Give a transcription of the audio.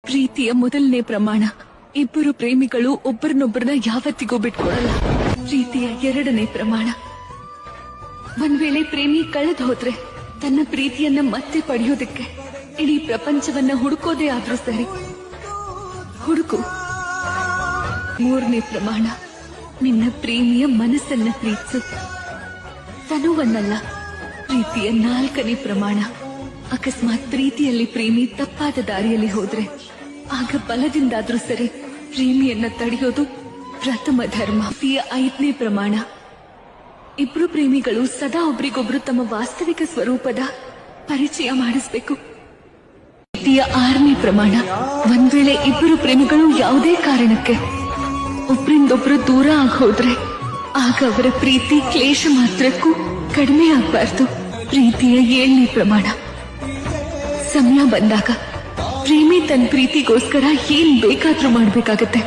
ಪ್ರೀತಿಯ ಮೊದಲನೇ ಪ್ರಮಾಣ, ಇಬ್ಬರು ಪ್ರೇಮಿಗಳು ಒಬ್ಬರನ್ನೊಬ್ಬರನ್ನ ಯಾವತ್ತಿಗೂ ಬಿಟ್ಕೊಡಲ್ಲ. ಪ್ರೀತಿಯ ಎರಡನೇ ಪ್ರಮಾಣ, ಒಂದ್ ವೇಳೆ ಪ್ರೇಮಿ ಕಳೆದು ಹೋದ್ರೆ ತನ್ನ ಪ್ರೀತಿಯನ್ನ ಮತ್ತೆ ಪಡೆಯೋದಕ್ಕೆ ಇಡೀ ಪ್ರಪಂಚವನ್ನ ಹುಡುಕೋದೇ ಆದ್ರೂ ಸರಿ, ಹುಡುಕು. ಮೂರನೇ ಪ್ರಮಾಣ, ನಿನ್ನ ಪ್ರೇಮಿಯ ಮನಸ್ಸನ್ನ ಪ್ರೀತಿಸು, ತನುವನ್ನಲ್ಲ. ಪ್ರೀತಿಯ ನಾಲ್ಕನೇ ಪ್ರಮಾಣ, ಅಕಸ್ಮಾತ್ ಪ್ರೀತಿಯಲ್ಲಿ ಪ್ರೇಮಿ ತಪ್ಪಾದ ದಾರಿಯಲ್ಲಿ ಹೋದ್ರೆ ಆಗ ಬಲದಿಂದಾದ್ರೂ ಸರಿ ಪ್ರೇಮಿಯನ್ನ ತಡೆಯೋದು ಪ್ರಥಮ ಧರ್ಮ. ಪ್ರೀತಿಯ ಐದನೇ ಪ್ರಮಾಣ, ಇಬ್ರು ಪ್ರೇಮಿಗಳು ಸದಾ ಒಬ್ರಿಗೊಬ್ರು ತಮ್ಮ ವಾಸ್ತವಿಕ ಸ್ವರೂಪದ ಪರಿಚಯ ಮಾಡಿಸ್ಬೇಕು. ಪ್ರೀತಿಯ ಆರನೇ ಪ್ರಮಾಣ, ಒಂದ್ ವೇಳೆ ಇಬ್ಬರು ಪ್ರೇಮಿಗಳು ಯಾವುದೇ ಕಾರಣಕ್ಕೆ ಒಬ್ರಿಂದೊಬ್ರು ದೂರ ಆಗೋದ್ರೆ ಆಗ ಅವರ ಪ್ರೀತಿ ಕ್ಲೇಶ ಮಾತ್ರಕ್ಕೂ ಕಡಿಮೆ ಆಗ್ಬಾರ್ದು. ಪ್ರೀತಿಯ ಏಳನೇ ಪ್ರಮಾಣ, ಸಮಯ ಬಂದಾಗ ಪ್ರೇಮಿ ತನ್ನ ಪ್ರೀತಿಗೋಸ್ಕರ ಏನ್ ಬೇಕಾದ್ರೂ ಮಾಡ್ಬೇಕಾಗತ್ತೆ.